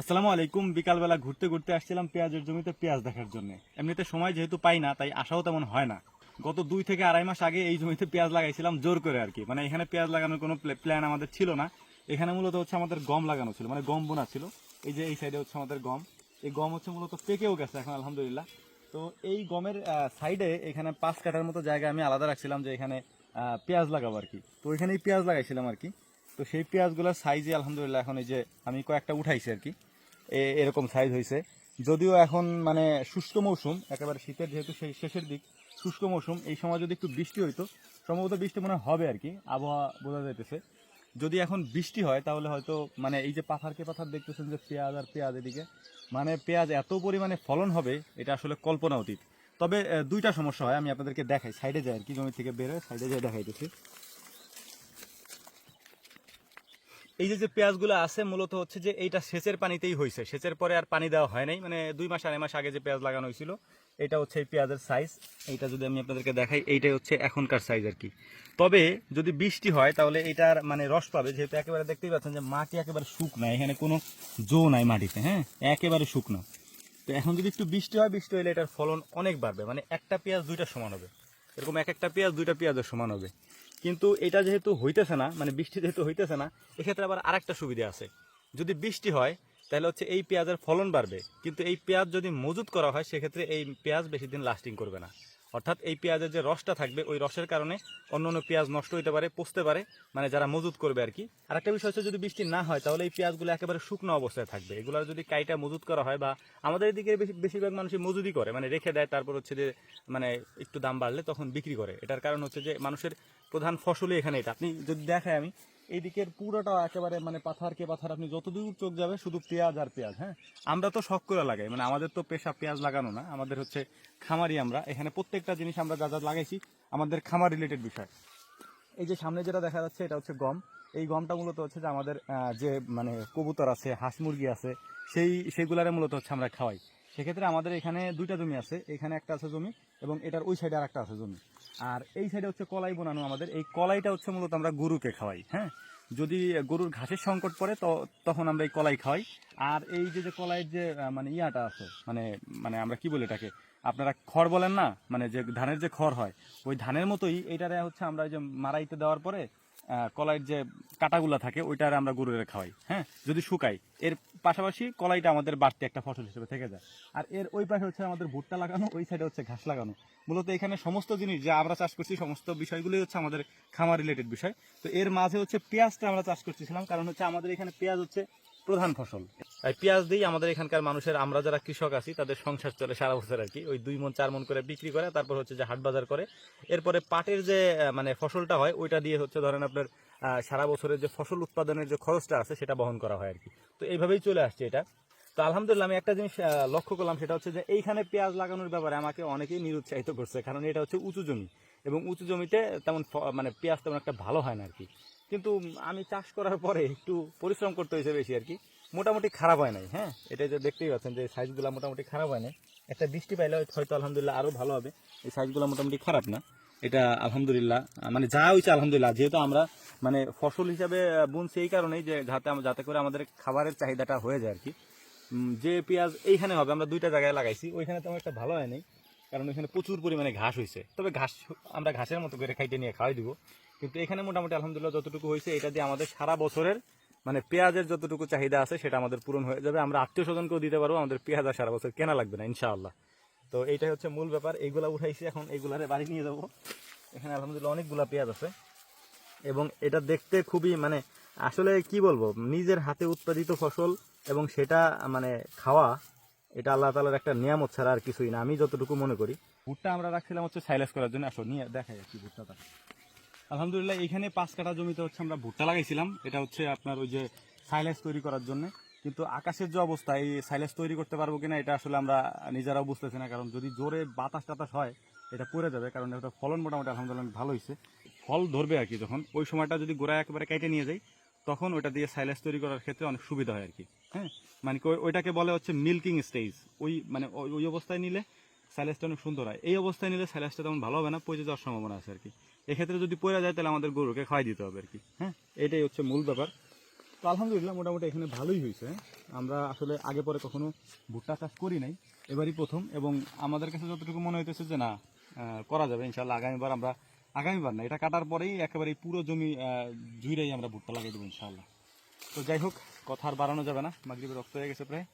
আসসালামু আলাইকুম। বিকালবেলা ঘুরতে ঘুরতে আসছিলাম পেঁয়াজের জমিতে পেঁয়াজ দেখার জন্য। এমনিতে সময় যেহেতু পাই না তাই আসাও তেমন হয় না। গত 2 থেকে আড়াই মাস আগে এই জমিতে পেঁয়াজ লাগাইছিলাম জোর করে আর কি। মানে এখানে পেঁয়াজ লাগানোর কোনো প্ল্যান আমাদের ছিল না। এখানে মূলত হচ্ছে আমাদের গম লাগানো ছিল, মানে গম বোনা ছিল। এই যে এই সাইডে হচ্ছে আমাদের গম। এই গম হচ্ছে মূলত পেকেও গেছে এখন আলহামদুলিল্লাহ। তো এই গমের সাইডে এখানে 5 কাঠার মতো জায়গা আমি আলাদা রাখছিলাম যে এখানে পেঁয়াজ লাগাবো আর কি। তো ওইখানেই পেঁয়াজ লাগাইছিলাম আর কি। তো সেই পেঁয়াজগুলোর সাইজে আলহামদুলিল্লাহ এখন এই যে আমি কয়েকটা উঠাইছি আর কি। এরকম সাইজ হয়েছে। যদিও এখন মানে শুষ্ক মৌসুম, একেবারে শীতের যেহেতু সেই শেষের দিক, শুষ্ক মৌসুম, এই সময় যদি একটু বৃষ্টি হইতো সম্ভবত বৃষ্টি মনে হয় হবে আর কি, আবহাওয়া বোঝা যাইতেছে। যদি এখন বৃষ্টি হয় তাহলে হয়তো মানে এই যে পাথারকে পাথার দেখতেছেন যে পেঁয়াজ আর পেঁয়াজ এদিকে, মানে পেঁয়াজ এত পরিমাণে ফলন হবে এটা আসলে কল্পনা অতীত। তবে দুইটা সমস্যা হয়, আমি আপনাদেরকে দেখাই, সাইডে যাই আর কি, জমি থেকে বের হয়ে সাইডে যাই দেখাইতেছি। এই যে যে পেঁয়াজগুলো আছে মূলত হচ্ছে যে এইটা সেচের পানিতেই হয়েছে, সেচের পরে আর পানি দেওয়া হয় নাই। মানে 2 মাস আড়াই মাস আগে যে পেঁয়াজ লাগানো হয়েছিল এটা হচ্ছে এই পেঁয়াজের সাইজ। এইটা যদি আমি আপনাদেরকে দেখাই, এইটাই হচ্ছে এখনকার সাইজ আর কি। তবে যদি বৃষ্টি হয় তাহলে এটার মানে রস পাবে, যেহেতু একেবারে দেখতেই পাচ্ছেন যে মাটি একেবারে শুকনা, এখানে কোনো জো নাই মাটিতে, হ্যাঁ, একেবারে শুকনো। তো এখন যদি একটু বৃষ্টি হয়, বৃষ্টি হলে এটার ফলন অনেক বাড়বে, মানে একটা পেঁয়াজ দুইটা সমান হবে, এরকম এক একটা পেঁয়াজ দুইটা পেঁয়াজের সমান হবে। কিন্তু এটা যেহেতু হইতেছে না, মানে বৃষ্টি যেহেতু হইতেছে না, এক্ষেত্রে আবার আরেকটা সুবিধা আছে। যদি বৃষ্টি হয় তাহলে হচ্ছে এই পেঁয়াজের ফলন বাড়বে, কিন্তু এই পেঁয়াজ যদি মজুত করা হয় সেক্ষেত্রে এই পেঁয়াজ বেশি দিন লাস্টিং করবে না। অর্থাৎ এই পেঁয়াজের যে রসটা থাকবে ওই রসের কারণে অন্য অন্য পেঁয়াজ নষ্ট হতে পারে, পচতে পারে, মানে যারা মজুত করবে আর কি। আর একটা বিষয় হচ্ছে যদি বৃষ্টি না হয় তাহলে এই পেঁয়াজগুলো একেবারে শুকনো অবস্থায় থাকবে। এগুলো যদি কাইটা মজুত করা হয়, বা আমাদের এদিকে বেশিরভাগ মানুষই মজুদি করে, মানে রেখে দেয়, তারপর হচ্ছে যে মানে একটু দাম বাড়লে তখন বিক্রি করে। এটার কারণ হচ্ছে যে মানুষের প্রধান ফসলই এখানে এটা। আপনি যদি দেখায় আমি এই দিকের পুরোটা একেবারে মানে পাথার কে পাথার, আপনি যতদূর চোখ যাবে শুধু পেঁয়াজ আর পেঁয়াজ। হ্যাঁ, আমরা তো শখ করে লাগাই, মানে আমাদের তো পেশা পেঁয়াজ লাগানো না, আমাদের হচ্ছে খামারি। আমরা এখানে প্রত্যেকটা জিনিস আমরা যা যা লাগাইছি আমাদের খামার রিলেটেড বিষয়। এই যে সামনে যেটা দেখা যাচ্ছে এটা হচ্ছে গম। এই গমটা মূলত হচ্ছে যে আমাদের যে মানে কবুতর আছে, হাঁস মুরগি আছে, সেইগুলারে মূলত হচ্ছে আমরা খাওয়াই। সেক্ষেত্রে আমাদের এখানে দুইটা জমি আছে, এখানে একটা আছে জমি এবং এটার ওই সাইডে আর একটা আছে জমি। আর এই সাইডে হচ্ছে কলাই বোনানো আমাদের, এই কলাইটা হচ্ছে মূলত আমরা গরুকে খাওয়াই। হ্যাঁ, যদি গরুর ঘাসের সংকট পড়ে তো তখন আমরা এই কলাই খাওয়াই। আর এই যে যে কলাইয়ের যে মানে ইয়াটা আছে, মানে মানে আমরা কি বলি এটাকে, আপনারা খড় বলেন না, মানে যে ধানের যে খড় হয়, ওই ধানের মতোই এইটারে হচ্ছে আমরা যে মারাইতে দেওয়ার পরে কলাইয়ের যে কাটাগুলা থাকে ওইটারে আমরা গরুরে খাওয়াই। হ্যাঁ, যদি শুকাই, এর পাশাপাশি কলাইটা আমাদের বাড়তি একটা ফসল হিসেবে থেকে যায়। আর এর ওই পাশে হচ্ছে আমাদের ভুট্টা লাগানো, ওই সাইডে হচ্ছে ঘাস লাগানো। মূলত এখানে সমস্ত জিনিস যা আমরা চাষ করছি সমস্ত বিষয়গুলোই হচ্ছে আমাদের খামার রিলেটেড বিষয়। তো এর মাঝে হচ্ছে পেঁয়াজটা আমরা চাষ করতেছিলাম, কারণ হচ্ছে আমাদের এখানে পেঁয়াজ হচ্ছে প্রধান ফসল। আর পেঁয়াজ দিয়েই আমাদের এখানকার মানুষের, আমরা যারা কৃষক আছি তাদের সংসার চলে সারা বছর আর কি। ওই 2 মণ 4 মণ করে বিক্রি করে, তারপর হচ্ছে যে হাট বাজার করে। এরপরে পাটের যে মানে ফসলটা হয় ওইটা দিয়ে হচ্ছে ধরেন আপনার সারা বছরের যে ফসল উৎপাদনের যে খরচটা আছে সেটা বহন করা হয় আর কি। তো এইভাবেই চলে আসছে এটা। তো আলহামদুলিল্লাহ আমি একটা জিনিস লক্ষ্য করলাম, সেটা হচ্ছে যে এইখানে পেঁয়াজ লাগানোর ব্যাপারে আমাকে অনেকেই নিরুৎসাহিত করছে, কারণ এটা হচ্ছে উঁচু জমি এবং উঁচু জমিতে তেমন মানে পেঁয়াজ তেমন একটা ভালো হয় না আর কি। কিন্তু আমি চাষ করার পরে একটু পরিশ্রম করতে হয়েছে বেশি আর কি, মোটামুটি খারাপ হয় নাই। হ্যাঁ, এটা যে দেখতেই পাচ্ছেন যে সাইজগুলো মোটামুটি খারাপ হয় নাই। একটা বৃষ্টি পাইলে হয়তো আলহামদুলিল্লাহ আরও ভালো হবে। এই সাইজগুলো মোটামুটি খারাপ না, এটা আলহামদুলিল্লাহ মানে যা হয়েছে আলহামদুলিল্লাহ। যেহেতু আমরা মানে ফসল হিসাবে বুনছি এই কারণেই যে যাতে করে আমাদের খাবারের চাহিদাটা হয়ে যায় আর কি। যে পেঁয়াজ এইখানে হবে, আমরা 2টা জায়গায় লাগাইছি, ওইখানে তেমন একটা ভালো হয় নাই, কারণ ওইখানে প্রচুর পরিমাণে ঘাস হয়েছে। তবে ঘাস আমরা ঘাসের মতো করে খাইতে নিয়ে খাওয়াই দিব। কিন্তু এখানে মোটামুটি আলহামদুলিল্লাহ যতটুকু হয়েছে এটা দিয়ে আমাদের সারা বছরের মানে পেঁয়াজের যতটুকু চাহিদা আছে সেটা আমাদের পূরণ হয়ে যাবে। আমরা আত্মীয় স্বজনকেও দিতে পারবো, আমাদের পেঁয়াজ আর সারা বছর কেনা লাগবে না ইনশাআল্লাহ। তো এইটাই হচ্ছে মূল ব্যাপার। এইগুলা উঠাইছি, এখন এইগুলারে বাড়ি নিয়ে যাবো। এখানে আলহামদুলিল্লাহ অনেকগুলা পেঁয়াজ আছে এবং এটা দেখতে খুবই মানে আসলে কি বলবো, নিজের হাতে উৎপাদিত ফসল এবং সেটা মানে খাওয়া, এটা আল্লাহ তাআলার একটা নিয়ামত ছাড়া আর কিছুই না, আমি যতটুকু মনে করি। ভুট্টা আমরা রাখছিলাম হচ্ছে সাইলেজ করার জন্য। আসো নিয়ে দেখাই আর কি ভুট্টাটা। আলহামদুলিল্লাহ এখানে 5 কাঠা জমিতে হচ্ছে আমরা ভুট্টা লাগাইছিলাম, এটা হচ্ছে আপনার ওই যে সাইলেজ তৈরি করার জন্য। কিন্তু আকাশের যে অবস্থা, এই সাইলেজ তৈরি করতে পারবো কিনা এটা আসলে আমরা নিজেরাও বুঝতেছি না, কারণ যদি জোরে বাতাস টাতাস হয় এটা পড়ে যাবে। কারণ এটা ফলন মোটামুটি আলহামদুলিল্লাহ ভালো হয়েছে, ফল ধরবে আর কি। যখন ওই সময়টা যদি গোড়া একেবারে কেটে নিয়ে যাই তখন ওটা দিয়ে সাইলেজ তৈরি করার ক্ষেত্রে অনেক সুবিধা হয় আর কি। হ্যাঁ, মানে ওইটাকে বলে হচ্ছে মিল্কিং স্টেজ। ওই মানে ওই অবস্থায় নিলে সাইলেজটা অনেক সুন্দর হয়, এই অবস্থায় নিলে সাইলেজটা তেমন ভালো হবে না, পচে যাওয়ার সম্ভাবনা আছে আর কি। এক্ষেত্রে যদি পড়ে যায় তাহলে আমাদের গরুকে খাওয়াই দিতে হবে আর কি। হ্যাঁ, এটাই হচ্ছে মূল ব্যাপার। তো আলহামদুলিল্লাহ মোটামুটি এখানে ভালোই হয়েছে। আমরা আসলে আগে পরে কখনো ভুট্টা চাষ করি নাই, এবারই প্রথম। এবং আমাদের কাছে যতটুকু মনে হইতেছে যে না করা যাবে ইনশাল্লাহ। আগামীবার না, এটা কাটার পরেই একেবারে পুরো জমি জুইরাই আমরা ভুট্টা লাগিয়ে দেবো ইনশাল্লাহ। তো যাই হোক, কথা আর বাড়ানো যাবে না, মাগরিবের রক্ত হয়ে গেছে প্রায়।